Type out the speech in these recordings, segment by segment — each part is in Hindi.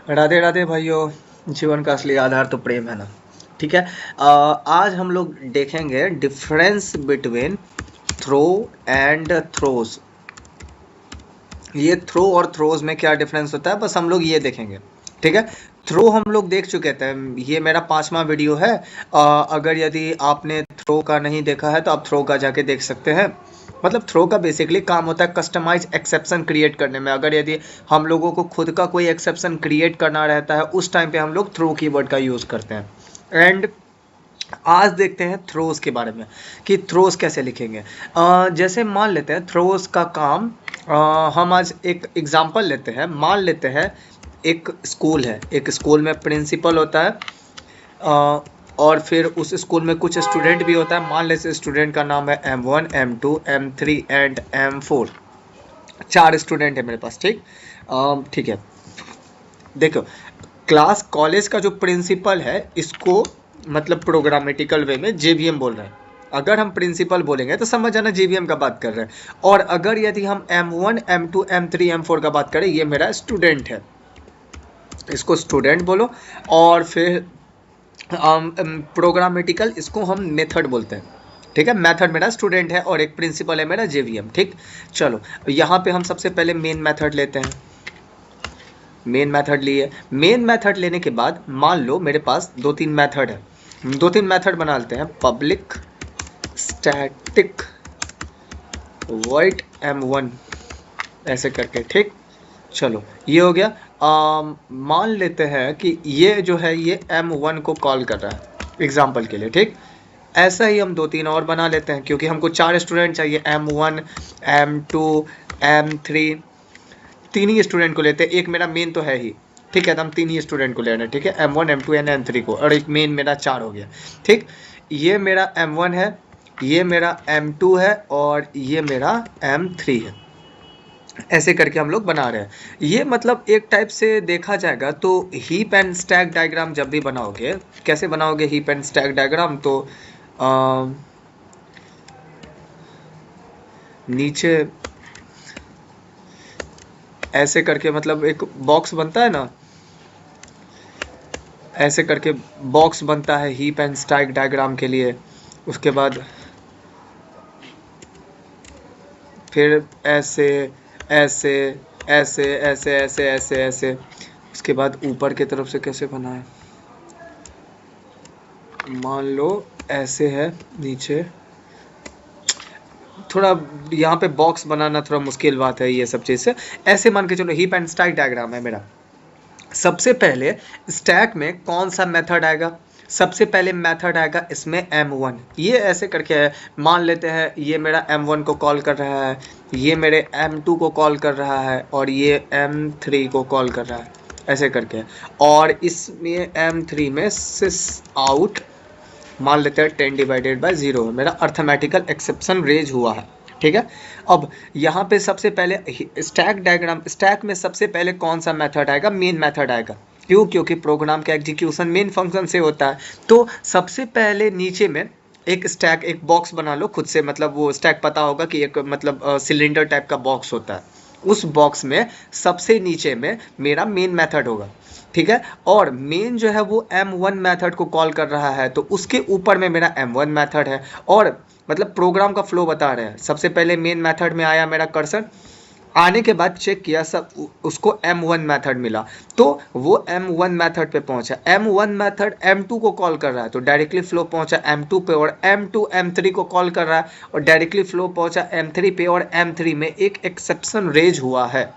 राधे राधे भाइयों। जीवन का असली आधार तो प्रेम है ना। ठीक है। आज हम लोग देखेंगे difference between throw and throws. ये थ्रो और थ्रोज में क्या डिफरेंस होता है, बस हम लोग ये देखेंगे। ठीक है। थ्रो हम लोग देख चुके थे, ये मेरा 5वां वीडियो है। अगर यदि आपने थ्रो का नहीं देखा है तो आप थ्रो का जाके देख सकते हैं। मतलब थ्रो का बेसिकली काम होता है कस्टमाइज एक्सेप्शन क्रिएट करने में। अगर यदि हम लोगों को खुद का कोई एक्सेप्शन क्रिएट करना रहता है उस टाइम पे हम लोग थ्रो कीवर्ड का यूज़ करते हैं। एंड आज देखते हैं थ्रोज के बारे में कि थ्रोज कैसे लिखेंगे। जैसे मान लेते हैं थ्रोज का काम। हम आज एक एग्जांपल लेते हैं। मान लेते हैं एक स्कूल है, एक स्कूल में प्रिंसिपल होता है। और फिर उस स्कूल में कुछ स्टूडेंट भी होता है। मान लेते स्टूडेंट का नाम है M1 M2 M3 and M4। 4 student है मेरे पास। ठीक। ठीक है। देखो, क्लास कॉलेज का जो प्रिंसिपल है इसको मतलब प्रोग्रामेटिकल वे में जेवीएम बोल रहे हैं। अगर हम प्रिंसिपल बोलेंगे तो समझ जाना जेवीएम का बात कर रहे हैं। और अगर यदि हम M1 M2 M3 M4 का बात करें, ये मेरा स्टूडेंट है, इसको स्टूडेंट बोलो। और फिर प्रोग्रामेटिकल इसको हम मेथड बोलते हैं। ठीक है। मेथड मेरा स्टूडेंट है और एक प्रिंसिपल है मेरा जेवीएम। ठीक। चलो, यहाँ पे हम सबसे पहले मेन मेथड लेते हैं। मेन मेथड लिए। मेन मेथड लेने के बाद मान लो मेरे पास 2-3 मेथड है। 2-3 मेथड बना लेते हैं। पब्लिक स्टैटिक वॉइड M1 ऐसे करके। ठीक। चलो, ये हो गया। मान लेते हैं कि ये जो है ये M1 को कॉल कर रहा है एग्जाम्पल के लिए। ठीक। ऐसा ही हम 2-3 और बना लेते हैं क्योंकि हमको 4 स्टूडेंट चाहिए। M1 M2 M3, 3 ही स्टूडेंट को लेते हैं। एक मेरा मेन तो है ही। ठीक है, तो हम 3 ही स्टूडेंट को ले रहे हैं। ठीक है, M1 M2 एंड M3 को, और एक मेन मेरा 4 हो गया। ठीक। ये मेरा M1 है, ये मेरा M2 है और ये मेरा M3 है। ऐसे करके हम लोग बना रहे हैं। ये मतलब एक टाइप से देखा जाएगा तो हीप एंड स्टैक डायग्राम जब भी बनाओगे, कैसे बनाओगे हीप एंड स्टैक डायग्राम, तो नीचे ऐसे करके मतलब एक बॉक्स बनता है ना, ऐसे करके बॉक्स बनता है हीप एंड स्टैक डायग्राम के लिए। उसके बाद फिर ऐसे ऐसे ऐसे ऐसे ऐसे ऐसे ऐसे। उसके बाद ऊपर की तरफ से कैसे बना है, मान लो ऐसे है नीचे। थोड़ा यहाँ पे बॉक्स बनाना थोड़ा मुश्किल बात है, ये सब चीज़ से। ऐसे मान के चलो हीप एंड स्टैक डायग्राम है मेरा। सबसे पहले स्टैक में कौन सा मेथड आएगा, सबसे पहले मेथड आएगा इसमें M1। ये ऐसे करके है। मान लेते हैं ये मेरा M1 को कॉल कर रहा है, ये मेरे M2 को कॉल कर रहा है और ये M3 को कॉल कर रहा है, ऐसे करके। और इसमें M3 में सिस आउट मान लेते हैं 10/0 मेरा अर्थमेटिकल एक्सेप्शन रेज हुआ है। ठीक है। अब यहाँ पे सबसे पहले स्टैक डायग्राम, स्टैक में सबसे पहले कौन सा मेथड आएगा, मेन मेथड आएगा। क्यों? क्योंकि प्रोग्राम का एग्जीक्यूशन मेन फंक्शन से होता है। तो सबसे पहले नीचे में एक स्टैक, एक बॉक्स बना लो खुद से। मतलब वो स्टैक पता होगा कि एक मतलब सिलेंडर टाइप का बॉक्स होता है। उस बॉक्स में सबसे नीचे में मेरा मेन मेथड होगा। ठीक है। और मेन जो है वो M1 मेथड को कॉल कर रहा है, तो उसके ऊपर में मेरा M1 मेथड है। और मतलब प्रोग्राम का फ्लो बता रहे हैं। सबसे पहले मेन मेथड में आया मेरा कर्सर, आने के बाद चेक किया सब, उसको M1 मेथड मिला तो वो M1 मेथड पे पहुंचा। M1 मेथड M2 को कॉल कर रहा है तो डायरेक्टली फ्लो पहुंचा M2 पे, और M2 M3 को कॉल कर रहा है और डायरेक्टली फ्लो पहुंचा M3 पे, और M3 में एक एक्सेप्शन रेज हुआ है।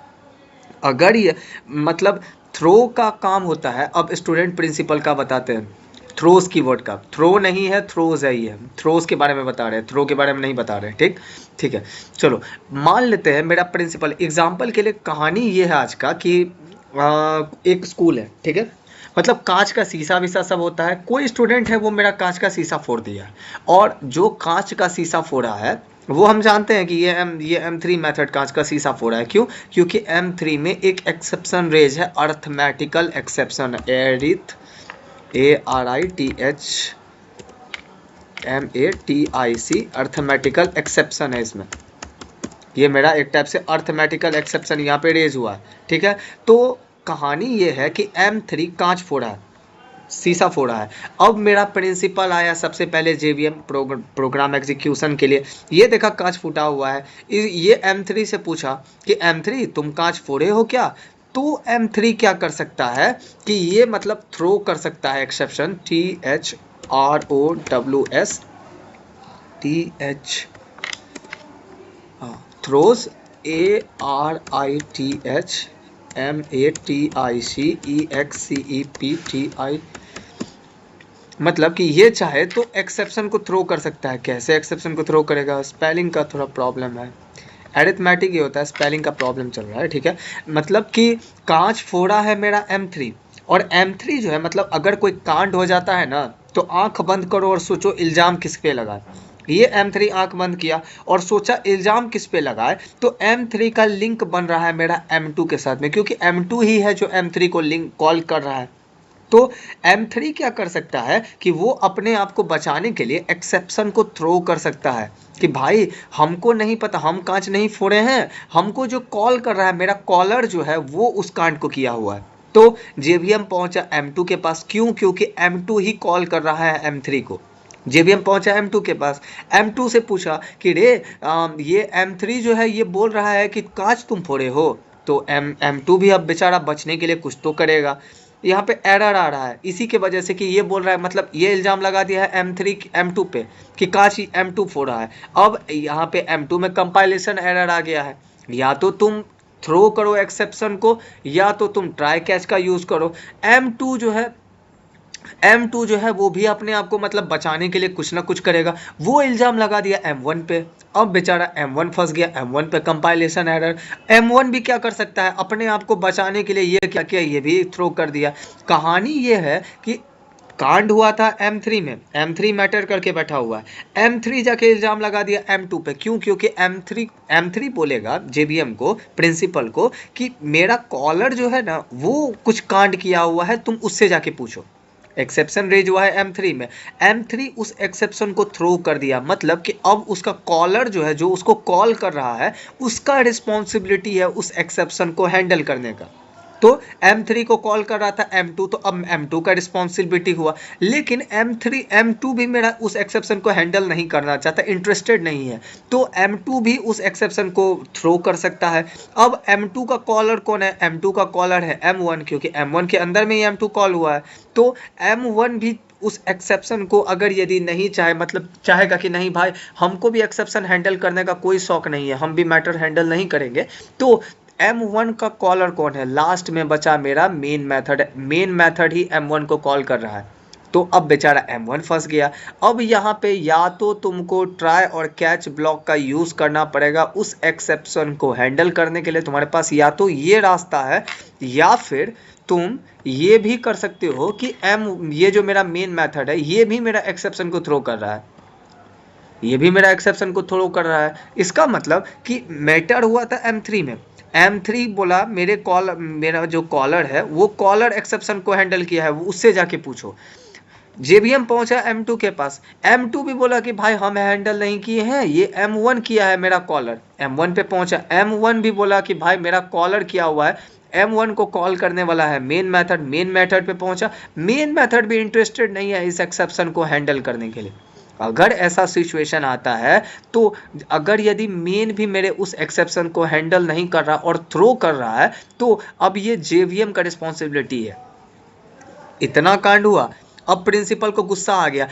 अगर ये मतलब थ्रो का काम होता है। अब स्टूडेंट प्रिंसिपल का बताते हैं, थ्रोज कीवर्ड का। थ्रो नहीं है, थ्रोज है। ये थ्रोज के बारे में बता रहे हैं, थ्रो के बारे में नहीं बता रहे हैं। ठीक। ठीक है। चलो, मान लेते हैं मेरा प्रिंसिपल। एग्जाम्पल के लिए कहानी ये है आज का कि एक स्कूल है। ठीक है। मतलब कांच का शीशा विशा सब होता है। कोई स्टूडेंट है वो मेरा कांच का शीशा फोड़ दिया है, और जो कांच का शीशा फोड़ा है वो हम जानते हैं कि ये M3 मेथड कांच का शीशा फोड़ा है। क्यों? क्योंकि M3 में एक एक्सेप्शन रेज है, arithmetical exception. ARITHMATIC arithmetical exception है इसमें। ये मेरा एक टाइप से अर्थमेटिकल एक्सेप्शन यहाँ पे रेज हुआ है। ठीक है। तो कहानी ये है कि M3 कांच फोड़ा है, शीशा फोड़ा है। अब मेरा प्रिंसिपल आया सबसे पहले जेवीएम प्रोग्राम एग्जीक्यूशन के लिए, ये देखा कांच फूटा हुआ है, ये M3 से पूछा कि M3 तुम कांच फोड़े हो क्या? तो M3 क्या कर सकता है कि ये मतलब थ्रो कर सकता है एक्सेप्शन, THROWS, थ्रोज ARITHMATICEXCEPTI, मतलब कि ये चाहे तो एक्सेप्शन को थ्रो कर सकता है। कैसे एक्सेप्शन को थ्रो करेगा? स्पेलिंग का थोड़ा प्रॉब्लम है, एरिथमेटिक ही होता है, स्पेलिंग का प्रॉब्लम चल रहा है, ठीक है। मतलब कि कांच फोड़ा है मेरा M3, और M3 जो है मतलब अगर कोई कांड हो जाता है ना तो आंख बंद करो और सोचो इल्जाम किस पे लगाए। ये M3 आंख बंद किया और सोचा इल्जाम किस पे लगाए, तो M3 का लिंक बन रहा है मेरा M2 के साथ में, क्योंकि M2 ही है जो M3 को लिंक कॉल कर रहा है। तो M3 क्या कर सकता है कि वो अपने आप को बचाने के लिए एक्सेप्शन को थ्रो कर सकता है कि भाई हमको नहीं पता, हम कांच नहीं फोड़े हैं, हमको जो कॉल कर रहा है मेरा कॉलर जो है वो उस कांड को किया हुआ है। तो जेवीएम पहुंचा M2 के पास, क्यों? क्योंकि M2 ही कॉल कर रहा है M3 को। जेवीएम पहुंचा M2 के पास, M2 से पूछा कि रे ये M3 जो है ये बोल रहा है कि कांच तुम फोड़े हो। तो M2 भी अब बेचारा बचने के लिए कुछ तो करेगा। यहाँ पे एरर आ रहा है इसी के वजह से कि ये बोल रहा है, मतलब ये इल्जाम लगा दिया है M3 M2 पे कि काश M2 फोड़ा है। अब यहाँ पे M2 में कंपाइलेशन एरर आ गया है, या तो तुम थ्रो करो एक्सेप्शन को या तो तुम ट्राई कैच का यूज करो। M2 जो है वो भी अपने आप को मतलब बचाने के लिए कुछ ना कुछ करेगा, वो इल्जाम लगा दिया M1 पे। अब बेचारा M1 फंस गया, M1 पे कंपाइलेशन एरर। M1 भी क्या कर सकता है अपने आप को बचाने के लिए, ये क्या किया, ये भी थ्रो कर दिया। कहानी ये है कि कांड हुआ था M3 में, M3 मैटर करके बैठा हुआ है, M3 जाके इल्जाम लगा दिया M2 पे। क्यों? क्योंकि M3 बोलेगा जेबीएम को, प्रिंसिपल को, कि मेरा कॉलर जो है ना वो कुछ कांड किया हुआ है, तुम उससे जाके पूछो। एक्सेप्शन रेज हुआ है M3 में, M3 उस एक्सेप्शन को थ्रो कर दिया, मतलब कि अब उसका कॉलर जो है, जो उसको कॉल कर रहा है, उसका रिस्पॉन्सिबिलिटी है उस एक्सेप्शन को हैंडल करने का। तो M3 को कॉल कर रहा था M2, तो अब M2 का रिस्पॉन्सिबिलिटी हुआ। लेकिन M2 भी मेरा उस एक्सेप्शन को हैंडल नहीं करना चाहता, इंटरेस्टेड नहीं है, तो M2 भी उस एक्सेप्शन को थ्रो कर सकता है। अब M2 का कॉलर कौन है? M2 का कॉलर है M1, क्योंकि M1 के अंदर में ही M2 कॉल हुआ है। तो M1 भी उस एक्सेप्शन को अगर यदि नहीं चाहे, मतलब चाहेगा कि नहीं भाई हमको भी एक्सेप्शन हैंडल करने का कोई शौक नहीं है, हम भी मैटर हैंडल नहीं करेंगे, तो M1 का कॉलर कौन है? लास्ट में बचा मेरा मेन मेथड, मेन मेथड ही M1 को कॉल कर रहा है। तो अब बेचारा M1 फंस गया। अब यहाँ पे या तो तुमको ट्राई और कैच ब्लॉक का यूज करना पड़ेगा उस एक्सेप्शन को हैंडल करने के लिए, तुम्हारे पास या तो ये रास्ता है, या फिर तुम ये भी कर सकते हो कि ये जो मेरा मेन मेथड है ये भी मेरा एक्सेप्शन को थ्रो कर रहा है, ये भी मेरा एक्सेप्शन को थ्रो कर रहा है। इसका मतलब कि मैटर हुआ था M3 में, M3 बोला मेरा जो कॉलर है वो कॉलर एक्सेप्शन को हैंडल किया है, वो उससे जाके पूछो। जेबीएम पहुंचा M2 के पास, M2 भी बोला कि भाई हम हैंडल नहीं किए हैं, ये M1 किया है मेरा कॉलर। M1 पे पहुंचा, M1 भी बोला कि भाई मेरा कॉलर किया हुआ है, M1 को कॉल करने वाला है मेन मेथड पे पहुंचा, मेन मेथड भी इंटरेस्टेड नहीं है इस एक्सेप्शन को हैंडल करने के लिए। अगर ऐसा सिचुएशन आता है तो अगर यदि मेन भी मेरे उस एक्सेप्शन को हैंडल नहीं कर रहा और थ्रो कर रहा है, तो अब ये जेवीएम का रिस्पॉन्सिबिलिटी है। इतना कांड हुआ, अब प्रिंसिपल को गुस्सा आ गया,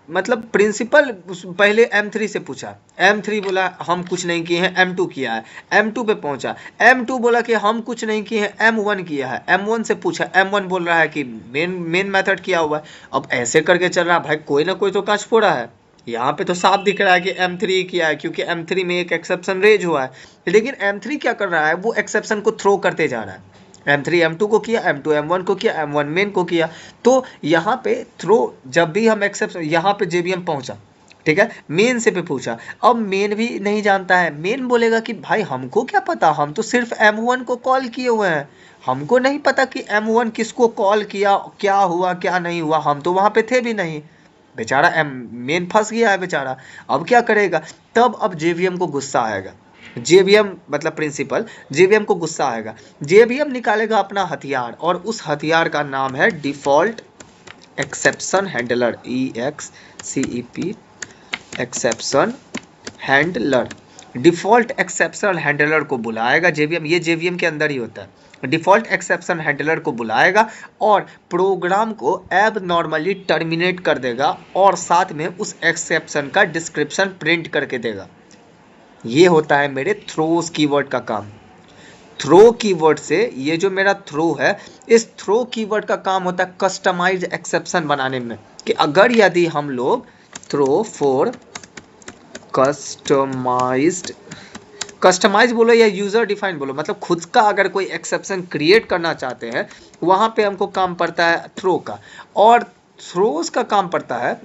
मतलब प्रिंसिपल पहले M3 से पूछा, M3 बोला हम कुछ नहीं किए हैं, M2 किया है। M2 पे पहुंचा, M2 बोला कि हम कुछ नहीं किए हैं, M1 किया है। M1 से पूछा, M1 बोल रहा है कि मेन मेथड किया हुआ है। अब ऐसे करके चल रहा है, भाई कोई ना कोई तो कांच फोड़ा है। यहाँ पे तो साफ दिख रहा है कि M3 किया है, क्योंकि M3 में एक एक्सेप्शन रेज हुआ है। लेकिन M3 क्या कर रहा है, वो एक्सेप्शन को थ्रो करते जा रहा है। M3 M2 को किया, M2 M1 को किया, M1 मेन को किया। तो यहाँ पे थ्रो, जब भी हम एक्सेप्शन, यहाँ पे जेबीएम पहुंचा, ठीक है, मेन से पे पूछा, अब मेन भी नहीं जानता है, मेन बोलेगा कि भाई हमको क्या पता, हम तो सिर्फ M1 को कॉल किए हुए हैं, हमको नहीं पता कि M1 किसको कॉल किया, क्या हुआ क्या नहीं हुआ, हम तो वहां पे थे भी नहीं। बेचारा मेन फंस गया है बेचारा, अब क्या करेगा? तब अब जेवीएम को गुस्सा आएगा, जेवीएम मतलब प्रिंसिपल, जेवीएम को गुस्सा आएगा, जेवीएम निकालेगा अपना हथियार और उस हथियार का नाम है default exception handler, EXCEP exception handler. Default exception handler को बुलाएगा जेवीएम, ये जेवीएम के अंदर ही होता है। डिफॉल्ट एक्सेप्शन हैंडलर को बुलाएगा और प्रोग्राम को एब नॉर्मली टर्मिनेट कर देगा और साथ में उस एक्सेप्शन का डिस्क्रिप्शन प्रिंट करके देगा। ये होता है मेरे थ्रोस कीवर्ड का काम। थ्रो कीवर्ड से ये जो मेरा थ्रो है, इस थ्रो कीवर्ड का काम होता है कस्टमाइज एक्सेप्शन बनाने में, कि अगर यदि हम लोग थ्रो फॉर कस्टमाइज बोलो या यूजर डिफाइन बोलो, मतलब खुद का अगर कोई एक्सेप्शन क्रिएट करना चाहते हैं, वहां पे हमको काम पड़ता है थ्रो का। और थ्रोस का काम पड़ता है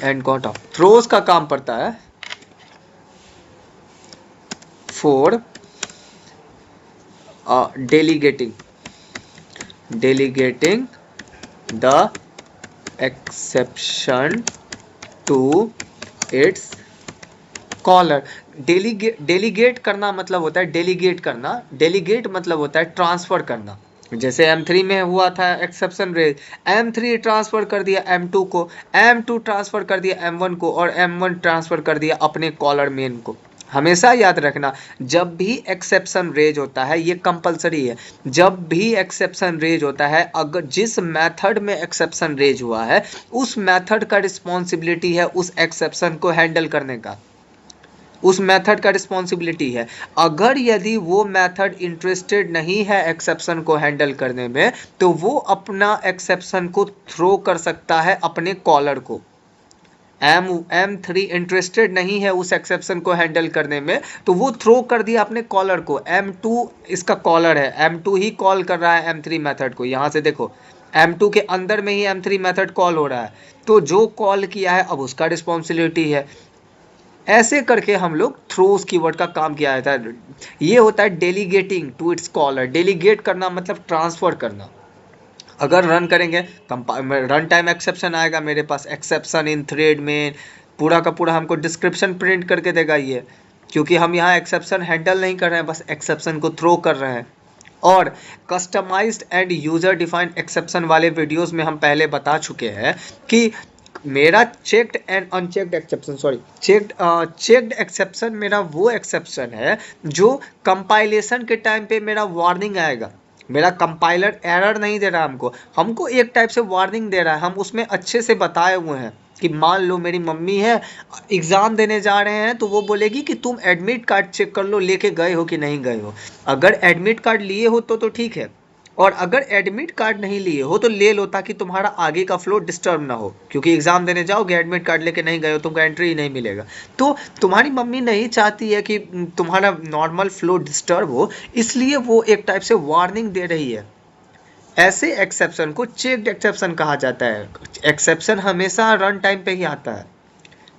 एंड कॉट ऑफ थ्रोस का काम पड़ता है for delegating the exception to its caller। Delegate करना मतलब होता है डेलीगेट करना, डेलीगेट मतलब होता है ट्रांसफर करना। जैसे M3 में हुआ था एक्सेप्शन रेज, M3 ट्रांसफर कर दिया M2 को, M2 ट्रांसफर कर दिया M1 को और M1 ट्रांसफर कर दिया अपने कॉलर मेन को। हमेशा याद रखना, जब भी एक्सेप्शन रेज होता है, ये कंपलसरी है, जब भी एक्सेप्शन रेज होता है, अगर जिस मेथड में एक्सेप्शन रेज हुआ है उस मेथड का रिस्पॉन्सिबिलिटी है उस एक्सेप्शन को हैंडल करने का, उस मेथड का रिस्पॉन्सिबिलिटी है। अगर यदि वो मेथड इंटरेस्टेड नहीं है एक्सेप्शन को हैंडल करने में, तो वो अपना एक्सेप्शन को थ्रो कर सकता है अपने कॉलर को। M3 इंटरेस्टेड नहीं है उस एक्सेप्शन को हैंडल करने में, तो वो थ्रो कर दिया अपने कॉलर को। M2 इसका कॉलर है, M2 ही कॉल कर रहा है M3 मेथड को। यहाँ से देखो M2 के अंदर में ही M3 मेथड कॉल हो रहा है, तो जो कॉल किया है अब उसका रिस्पॉन्सिबिलिटी है। ऐसे करके हम लोग थ्रोस कीवर्ड का काम किया जाता है। ये होता है delegating to its caller. Delegate करना मतलब ट्रांसफर करना। अगर रन करेंगे, रन टाइम एक्सेप्शन आएगा मेरे पास, एक्सेप्शन इन थ्रेड में पूरा का पूरा हमको डिस्क्रिप्शन प्रिंट करके देगा ये, क्योंकि हम यहाँ एक्सेप्शन हैंडल नहीं कर रहे हैं, बस एक्सेप्शन को थ्रो कर रहे हैं। और customized and user defined exception वाले वीडियोस में हम पहले बता चुके हैं कि मेरा checked and unchecked exception, sorry checked exception मेरा वो एक्सेप्शन है जो कंपाइलेशन के टाइम पे मेरा वार्निंग आएगा। मेरा कंपाइलर एरर नहीं दे रहा हमको एक टाइप से वार्निंग दे रहा है। हम उसमें अच्छे से बताए हुए हैं कि मान लो मेरी मम्मी है, एग्ज़ाम देने जा रहे हैं, तो वो बोलेगी कि तुम एडमिट कार्ड चेक कर लो, लेके गए हो कि नहीं गए हो। अगर एडमिट कार्ड लिए हो तो ठीक है, और अगर एडमिट कार्ड नहीं लिए हो तो ले लो, ताकि तुम्हारा आगे का फ्लो डिस्टर्ब ना हो, क्योंकि एग्जाम देने जाओगे एडमिट कार्ड लेके नहीं गए हो तुमको एंट्री ही नहीं मिलेगा। तो तुम्हारी मम्मी नहीं चाहती है कि तुम्हारा नॉर्मल फ्लो डिस्टर्ब हो, इसलिए वो एक टाइप से वार्निंग दे रही है। ऐसे एक्सेप्शन को चेक्ड एक्सेप्शन कहा जाता है। एक्सेप्शन हमेशा रन टाइम पे ही आता है,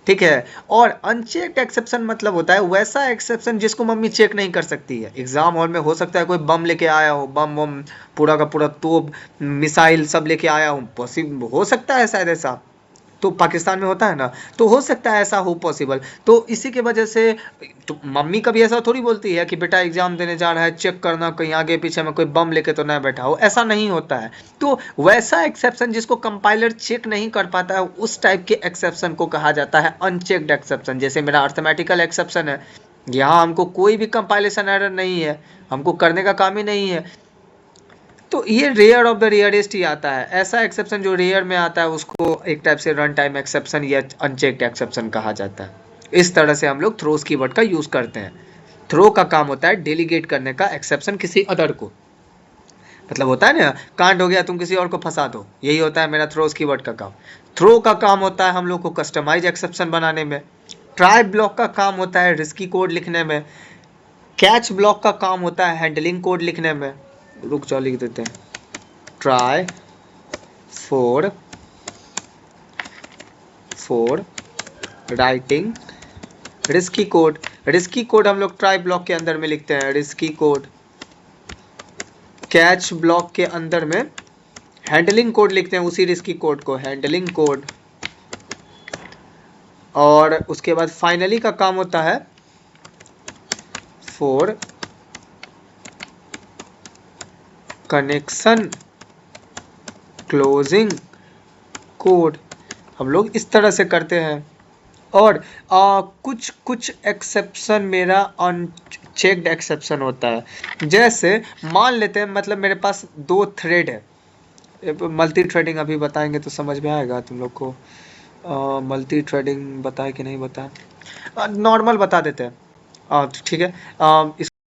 ठीक है। और अनचेक्ड एक्सेप्शन मतलब होता है वैसा एक्सेप्शन जिसको मम्मी चेक नहीं कर सकती है। एग्जाम हॉल में हो सकता है कोई बम लेके आया हो, बम पूरा का पूरा तोप मिसाइल सब लेके आया हो, पॉसिबल हो सकता है शायद ऐसा, तो पाकिस्तान में होता है ना, तो हो सकता है ऐसा हो पॉसिबल। तो इसी के वजह से तो मम्मी कभी ऐसा थोड़ी बोलती है कि बेटा एग्जाम देने जा रहा है, चेक करना कहीं आगे पीछे में कोई बम लेके तो ना बैठा हो, ऐसा नहीं होता है। तो वैसा एक्सेप्शन जिसको कंपाइलर चेक नहीं कर पाता है, उस टाइप के एक्सेप्शन को कहा जाता है अनचेक्ड एक्सेप्शन। जैसे मेरा अर्थमेटिकल एक्सेप्शन है, यहाँ हमको कोई भी कंपाइलेशन एरर नहीं है, हमको करने का काम ही नहीं है, तो ये रेयर ऑफ द रेयरेस्ट ही आता है। ऐसा एक्सेप्शन जो रेयर में आता है उसको एक टाइप से रन टाइम एक्सेप्शन या अनचेक्ड एक्सेप्शन कहा जाता है। इस तरह से हम लोग थ्रोस कीवर्ड का यूज करते हैं। थ्रो का काम होता है डेलीगेट करने का एक्सेप्शन किसी अदर को, मतलब होता है ना कांड हो गया तुम किसी और को फंसा दो, यही होता है मेरा थ्रोस कीवर्ड का काम। थ्रो का काम होता है हम लोग को कस्टमाइज एक्सेप्शन बनाने में। ट्राई ब्लॉक का काम होता है रिस्की कोड लिखने में। कैच ब्लॉक का काम होता है हैंडलिंग कोड लिखने में। रुक जाओ लिख देते हैं, try for writing risky code. Risky code हम लोग ट्राई ब्लॉक के अंदर में लिखते हैं, रिस्की कोड। कैच ब्लॉक के अंदर में हैंडलिंग कोड लिखते हैं, उसी रिस्की कोड को हैंडलिंग कोड। और उसके बाद फाइनली का काम होता है फॉर कनेक्शन क्लोजिंग कोड। हम लोग इस तरह से करते हैं। और कुछ एक्सेप्शन मेरा अनचेक्ड एक्सेप्शन होता है। जैसे मान लेते हैं, मतलब मेरे पास 2 थ्रेड है, मल्टी थ्रेडिंग अभी बताएंगे तो समझ में आएगा तुम लोग को। मल्टी थ्रेडिंग बताए कि नहीं बताए, नॉर्मल बता देते हैं। ठीक है।